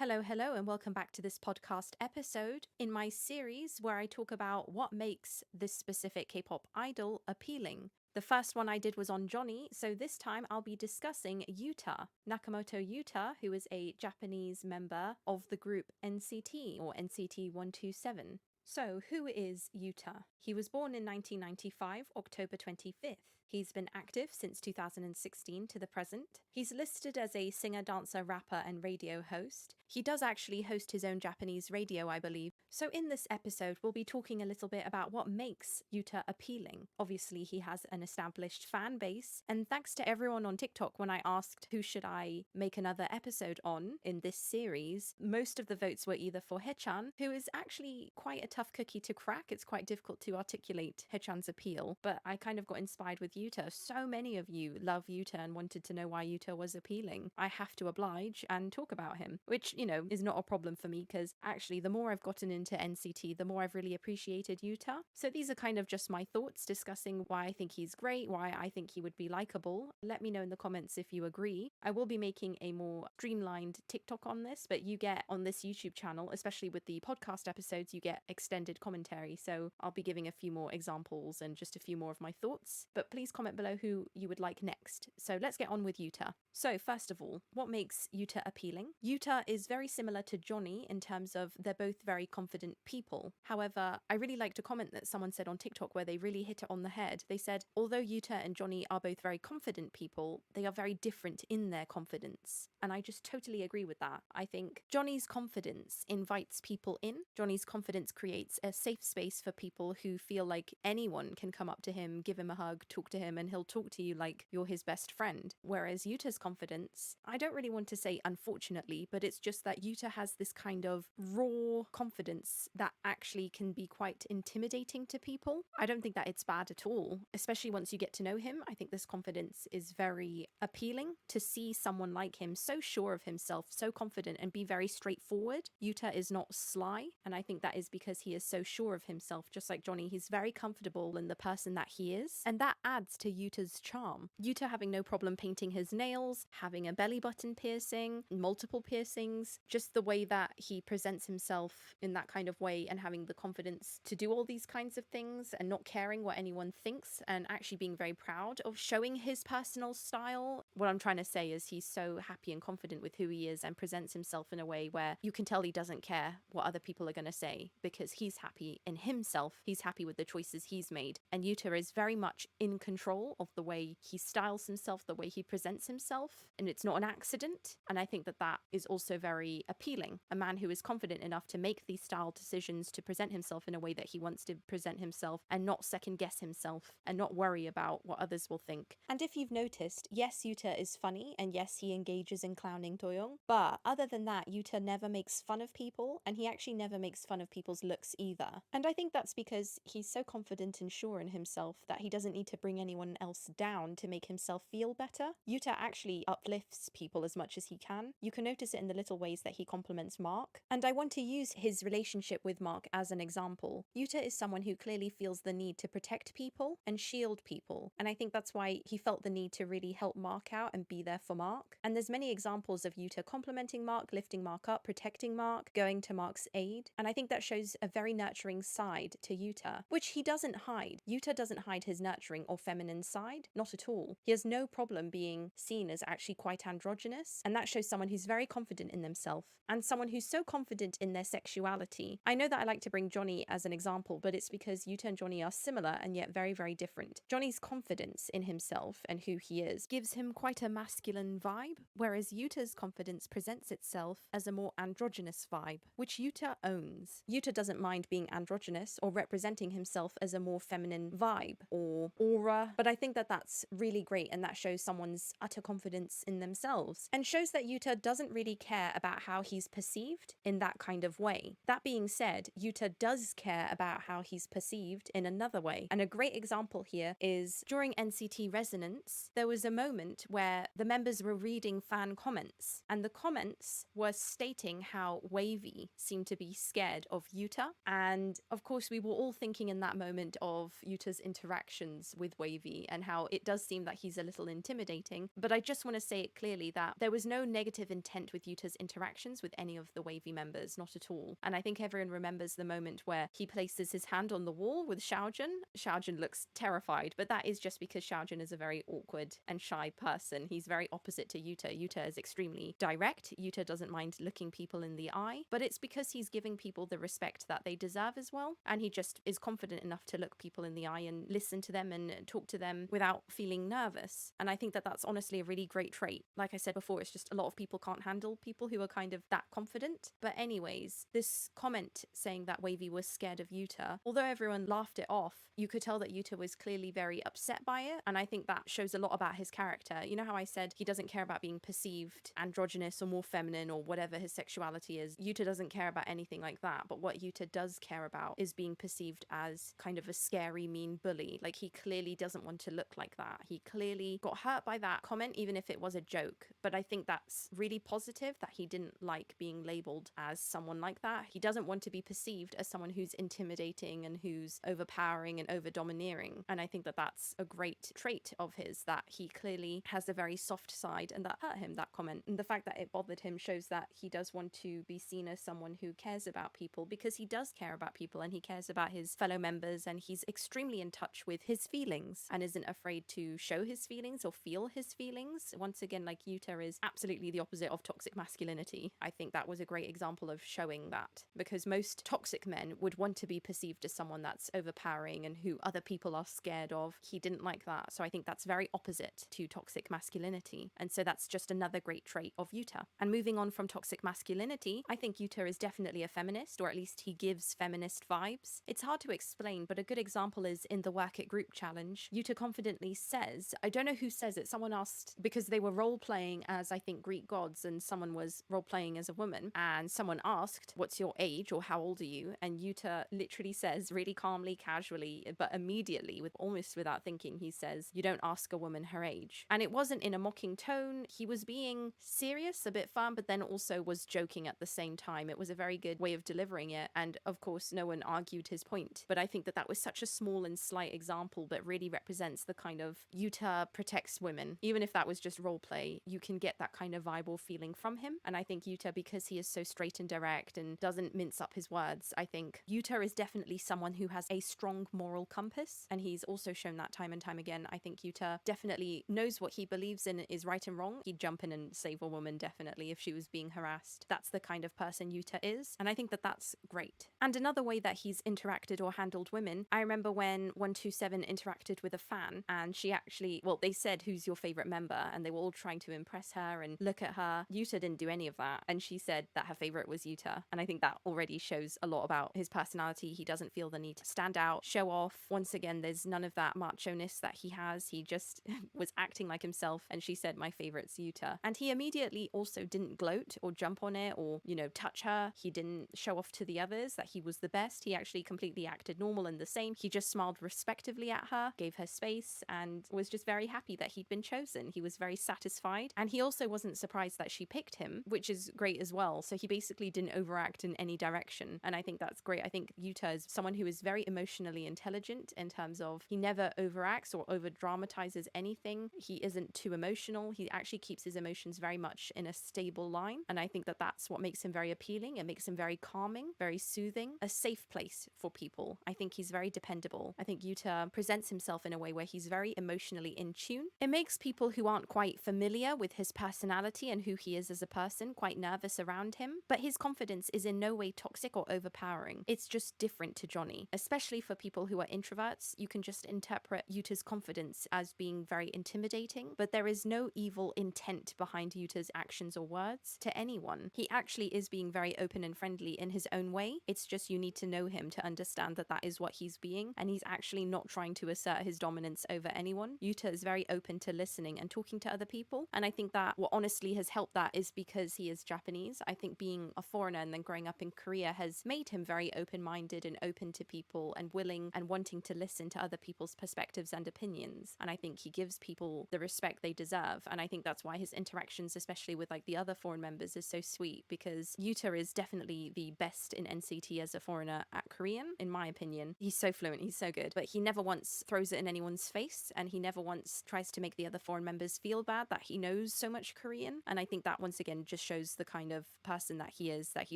Hello, and welcome back to this podcast episode in my series where I talk about what makes this specific K-pop idol appealing. The first one I did was on Johnny, so this time I'll be discussing Yuta, Nakamoto Yuta, who is a Japanese member of the group NCT or NCT 127. So, who is Yuta? He was born in 1995, October 25th. He's been active since 2016 to the present. He's listed as a singer, dancer, rapper, and radio host. He does actually host his own Japanese radio, I believe. So in this episode, we'll be talking a little bit about what makes Yuta appealing. Obviously, he has an established fan base, and thanks to everyone on TikTok when I asked who should I make another episode on in this series, most of the votes were either for Haechan, who is actually quite a tough cookie to crack. It's quite difficult to articulate Haechan's appeal, but I kind of got inspired with Yuta. So many of you love Yuta and wanted to know why Yuta was appealing. I have to oblige and talk about him, which, is not a problem for me because actually the more I've gotten into NCT, the more I've really appreciated Yuta. So these are kind of just my thoughts discussing why I think he's great, why I think he would be likable. Let me know in the comments if you agree. I will be making a more streamlined TikTok on this, but you get on this YouTube channel, especially with the podcast episodes, you get extended commentary. So I'll be giving a few more examples and just a few more of my thoughts. But please comment below who you would like next. So let's get on with Yuta. So first of all, what makes Yuta appealing? Yuta is very similar to Johnny in terms of they're both very confident people. However, I really liked a comment that someone said on TikTok where they really hit it on the head. They said, although Yuta and Johnny are both very confident people, they are very different in their confidence. And I just totally agree with that. I think Johnny's confidence invites people in. Johnny's confidence creates a safe space for people who feel like anyone can come up to him, give him a hug, talk to him, and he'll talk to you like you're his best friend. Whereas Yuta's confidence, I don't really want to say unfortunately, but it's just that Yuta has this kind of raw confidence that actually can be quite intimidating to people. I don't think that it's bad at all, especially once you get to know him. I think this confidence is very appealing to see someone like him so sure of himself, so confident, and be very straightforward. Yuta is not sly, and I think that is because he is so sure of himself. Just like Johnny, he's very comfortable in the person that he is, and that adds to Yuta's charm. Yuta having no problem painting his nails, having a belly button piercing, multiple piercings, just the way that he presents himself in that kind of way and having the confidence to do all these kinds of things and not caring what anyone thinks and actually being very proud of showing his personal style. What I'm trying to say is he's so happy and confident with who he is and presents himself in a way where you can tell he doesn't care what other people are going to say because he's happy in himself. He's happy with the choices he's made. And Yuta is very much in control of the way he styles himself, the way he presents himself. And it's not an accident. And I think that that is also very appealing. A man who is confident enough to make these style decisions to present himself in a way that he wants to present himself and not second guess himself and not worry about what others will think. And if you've noticed, yes, Yuta is funny and yes, he engages in clowning Doyoung. But other than that, Yuta never makes fun of people and he actually never makes fun of people's looks either. And I think that's because he's so confident and sure in himself that he doesn't need to bring anyone else down to make himself feel better. Yuta actually uplifts people as much as he can. You can notice it in the little ways that he compliments Mark. And I want to use his relationship with Mark as an example. Yuta is someone who clearly feels the need to protect people and shield people. And I think that's why he felt the need to really help Mark out and be there for Mark. And there's many examples of Yuta complimenting Mark, lifting Mark up, protecting Mark, going to Mark's aid. And I think that shows a very nurturing side to Yuta, which he doesn't hide. Yuta doesn't hide his nurturing or feminine side, not at all. He has no problem being seen as actually quite androgynous, and that shows someone who's very confident in themselves and someone who's so confident in their sexuality. I know that I like to bring Johnny as an example, but it's because Yuta and Johnny are similar and yet very, very different. Johnny's confidence in himself and who he is gives him quite a masculine vibe, whereas Yuta's confidence presents itself as a more androgynous vibe, which Yuta owns. Yuta doesn't mind being androgynous or representing himself as a more feminine vibe or aura, but I think that that's really great and that shows someone's utter confidence in themselves and shows that Yuta doesn't really care about how he's perceived in that kind of way. That being said, Yuta does care about how he's perceived in another way. And a great example here is during NCT Resonance, there was a moment where the members were reading fan comments and the comments were stating how Wavy seemed to be scared of Yuta. And of course, we were all thinking in that moment of Yuta's interactions with Wavy and how it does seem that he's a little intimidating. But I just want to say it clearly that there was no negative intent with Yuta's interactions with any of the WayV members, not at all. And I think everyone remembers the moment where he places his hand on the wall with Xiaojun. Xiaojun looks terrified, but that is just because Xiaojun is a very awkward and shy person. He's very opposite to Yuta. Yuta is extremely direct. Yuta doesn't mind looking people in the eye, but it's because he's giving people the respect that they deserve as well. And he just is confident enough to look people in the eye and listen to them and talk to them without feeling nervous. And I think that that's honestly a really great trait. Like I said before, it's just a lot of people can't handle people who are kind of that confident. But anyways, this comment saying that WayV was scared of Yuta, although everyone laughed it off, you could tell that Yuta was clearly very upset by it. And I think that shows a lot about his character. You know how I said he doesn't care about being perceived androgynous or more feminine or whatever his sexuality is? Yuta doesn't care about anything like that. But what Yuta does care about is being perceived as kind of a scary, mean bully. Like, he clearly doesn't want to look like that. He clearly got hurt by that comment, even if it was a joke. But I think that's really positive that he didn't like being labeled as someone like that. He doesn't want to be perceived as someone who's intimidating and who's overpowering and over domineering. And I think that that's a great trait of his, that he clearly has a very soft side, and that hurt him, that comment. And the fact that it bothered him shows that he does want to be seen as someone who cares about people, because he does care about people and he cares about his fellow members, and he's extremely in touch with his feelings and isn't afraid to show his feelings or feel his feelings. Once again, like, Yuta is absolutely the opposite of toxic masculinity. I think that was a great example of showing that, because most toxic men would want to be perceived as someone that's overpowering and who other people are scared of. He didn't like that. So I think that's very opposite to toxic masculinity. And so that's just another great trait of Yuta. And moving on from toxic masculinity, I think Yuta is definitely a feminist, or at least he gives feminist vibes. It's hard to explain, but a good example is in the Work It Group challenge. Yuta confidently says, I don't know who says it, someone asked, because they were role-playing as, I think, Greek gods, and someone was role-playing as a woman, and someone asked, what's your age, or how old are you? And Yuta literally says, really calmly, casually, but immediately, with almost without thinking, he says, you don't ask a woman her age. And it wasn't in a mocking tone. He was being serious, a bit firm, but then also was joking at the same time. It was a very good way of delivering it. And of course, no one argued his point. But I think that that was such a small and slight example, but really represents the kind of Yuta protects women. Even if that was just role play, you can get that kind of vibe or feeling from him. And I think Yuta, because he is so straight and direct and doesn't mince up his words, I think Yuta is definitely someone who has a strong moral compass. And he's also shown that time and time again. I think Yuta definitely knows what he believes in is right and wrong. He'd jump in and save a woman, definitely, if she was being harassed. That's the kind of person Yuta is. And I think that that's great. And another way that he's interacted or handled women, I remember when 127 interacted with a fan, and she actually, well, they said, who's your favorite member? And they were all trying to impress her and look at her. Yuta didn't do any of that. And she said that her favorite was Yuta. And I think that already shows a lot about his personality. He doesn't feel the need to stand out, show off. Once again, there's none of that macho-ness that he has. He just was acting like himself. And she said, my favorite's Yuta. And he immediately also didn't gloat or jump on it or, you know, touch her. He didn't show off to the others that he was the best. He actually completely acted normal and the same. He just smiled respectively at her, gave her space, and was just very happy that he'd been chosen. He was very satisfied. And he also wasn't surprised that she picked him, which is great as well. So he basically didn't overact in any direction. And I think that's great. I think Yuta is someone who is very emotionally intelligent in terms of he never overacts or over dramatizes anything. He isn't too emotional. He actually keeps his emotions very much in a stable line. And I think that that's what makes him very appealing. It makes him very calming, very soothing, a safe place for people. I think he's very dependable. I think Yuta presents himself in a way where he's very emotionally in tune. It makes people who aren't quite familiar with his personality and who he is as a person quite nervous around him. But his confidence is in no way toxic or overpowering. It's just different to Johnny. Especially for people who are introverts, you can just interpret Yuta's confidence as being very intimidating, but there is no evil intent behind Yuta's actions or words to anyone. He actually is being very open and friendly in his own way. It's just you need to know him to understand that that is what he's being, and he's actually not trying to assert his dominance over anyone. Yuta is very open to listening and talking to other people, and I think that what honestly has helped that is because he is Japanese. I think being a foreigner and then growing up in Korea has made him very open-minded and open to people and willing and wanting to listen to other people's perspectives and opinions. And I think he gives people the respect they deserve. And I think that's why his interactions, especially with like the other foreign members, is so sweet, because Yuta is definitely the best in NCT as a foreigner at Korean, in my opinion. He's so fluent, he's so good, but he never once throws it in anyone's face, and he never once tries to make the other foreign members feel bad that he knows so much Korean. And I think that once again just just shows the kind of person that he is, that he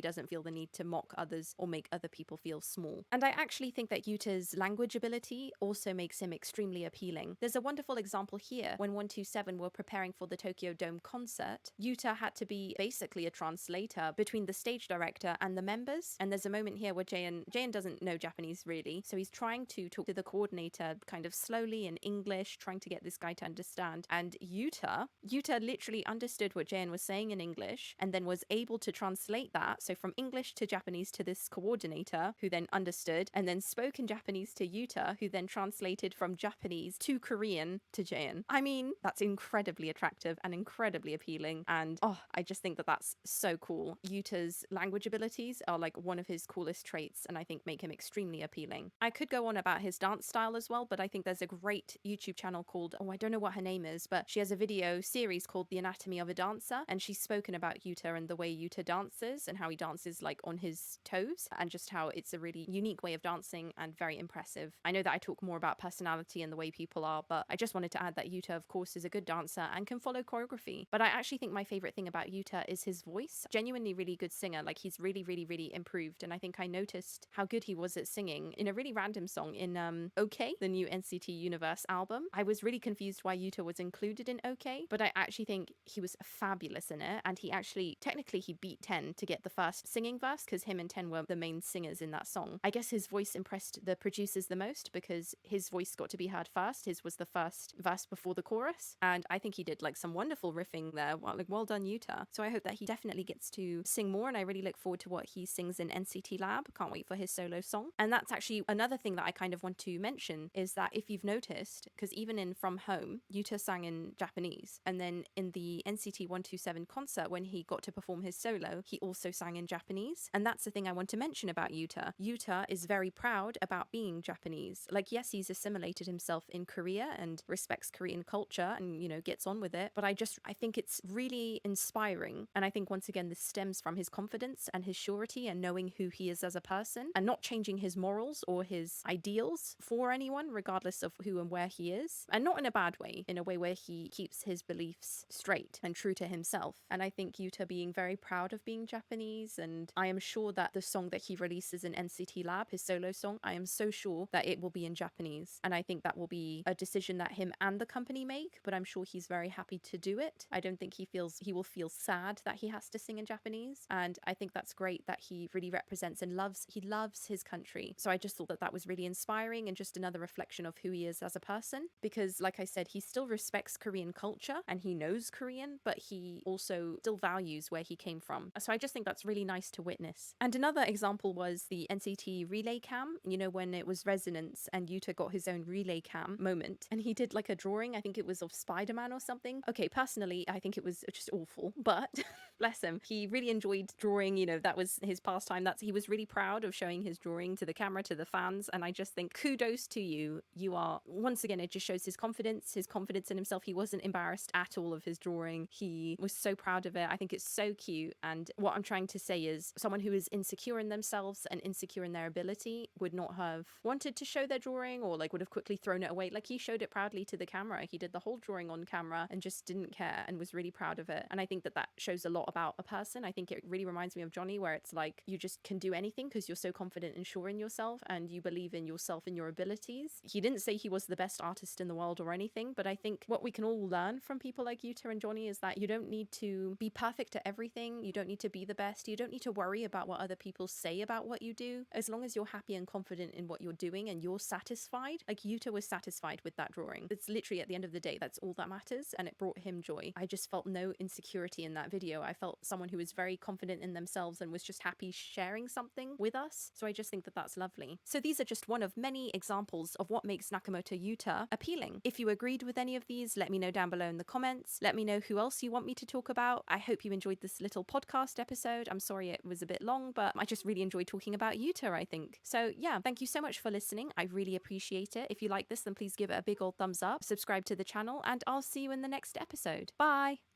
doesn't feel the need to mock others or make other people feel small. And I actually think that Yuta's language ability also makes him extremely appealing. There's a wonderful example here. When 127 were preparing for the Tokyo Dome concert, Yuta had to be basically a translator between the stage director and the members. And there's a moment here where Jaehyun doesn't know Japanese really, so he's trying to talk to the coordinator kind of slowly in English, trying to get this guy to understand. And Yuta literally understood what Jaehyun was saying in English and then was able to translate that, so from English to Japanese to this coordinator, who then understood and then spoke in Japanese to Yuta, who then translated from Japanese to Korean to Jaehyun. I mean, that's incredibly attractive and incredibly appealing, and I just think that that's so cool. Yuta's language abilities are like one of his coolest traits, and I think make him extremely appealing. I could go on about his dance style as well, but I think there's a great YouTube channel called, I don't know what her name is, but she has a video series called The Anatomy of a Dancer, and she's spoken about Yuta and the way Yuta dances and how he dances like on his toes, and just how it's a really unique way of dancing and very impressive. I know that I talk more about personality and the way people are, but I just wanted to add that Yuta, of course, is a good dancer and can follow choreography. But I actually think my favorite thing about Yuta is his voice. Genuinely really good singer. Like, he's really, really, really improved. And I think I noticed how good he was at singing in a really random song in OK, the new NCT Universe album. I was really confused why Yuta was included in OK, but I actually think he was fabulous in it. And he actually, technically, he beat 10 to get the first singing verse, because him and 10 were the main singers in that song. I guess his voice impressed the producers the most because his voice got to be heard first. His was the first verse before the chorus. And I think he did like some wonderful riffing there. Well done, Yuta. So I hope that he definitely gets to sing more, and I really look forward to what he sings in NCT Lab. Can't wait for his solo song. And that's actually another thing that I kind of want to mention, is that if you've noticed, because even in From Home, Yuta sang in Japanese, and then in the NCT 127 concert, when he got to perform his solo, he also sang in Japanese. And that's the thing I want to mention about Yuta. Yuta is very proud about being Japanese. Like, yes, he's assimilated himself in Korea and respects Korean culture and, you know, gets on with it. But I think it's really inspiring. And I think, once again, this stems from his confidence and his surety and knowing who he is as a person and not changing his morals or his ideals for anyone, regardless of who and where he is. And not in a bad way, in a way where he keeps his beliefs straight and true to himself. And I think Yuta being very proud of being Japanese, and I am sure that the song that he releases in NCT Lab, his solo song, I am so sure that it will be in Japanese. And I think that will be a decision that him and the company make, but I'm sure he's very happy to do it. I don't think he will feel sad that he has to sing in Japanese. And I think that's great that he really represents and loves his country. So I just thought that that was really inspiring and just another reflection of who he is as a person, because like I said, he still respects Korean culture and he knows Korean, but he also still values where he came from. So I just think that's really nice to witness. And another example was the NCT relay cam, you know, when it was Resonance and Yuta got his own relay cam moment, and he did like a drawing, I think it was of Spider-Man or something. Okay, personally, I think it was just awful, but bless him, he really enjoyed drawing, you know, that was his pastime. He was really proud of showing his drawing to the camera, to the fans, and I just think kudos to you. You are, once again, it just shows his confidence in himself. He wasn't embarrassed at all of his drawing. He was so proud of it. I think it's so cute. And what I'm trying to say is, someone who is insecure in themselves and insecure in their ability would not have wanted to show their drawing, or like would have quickly thrown it away. Like, he showed it proudly to the camera. He did the whole drawing on camera and just didn't care and was really proud of it. And I think that that shows a lot about a person. I think it really reminds me of Johnny, where it's like, you just can do anything because you're so confident and sure in yourself and you believe in yourself and your abilities. He didn't say he was the best artist in the world or anything, but I think what we can all learn from people like Yuta and Johnny is that you don't need to be perfect at everything. You don't need to be the best. You don't need to worry about what other people say about what you do. As long as you're happy and confident in what you're doing and you're satisfied, like Yuta was satisfied with that drawing. It's literally, at the end of the day, that's all that matters, and it brought him joy. I just felt no insecurity in that video. I felt someone who was very confident in themselves and was just happy sharing something with us. So I just think that that's lovely. So these are just one of many examples of what makes Nakamoto Yuta appealing. If you agreed with any of these, let me know down below in the comments. Let me know who else you want me to talk about. I hope you enjoyed this little podcast episode. I'm sorry it was a bit long, but I just really enjoyed talking about Yuta, I think. So yeah, thank you so much for listening. I really appreciate it. If you like this, then please give it a big old thumbs up, subscribe to the channel, and I'll see you in the next episode. Bye!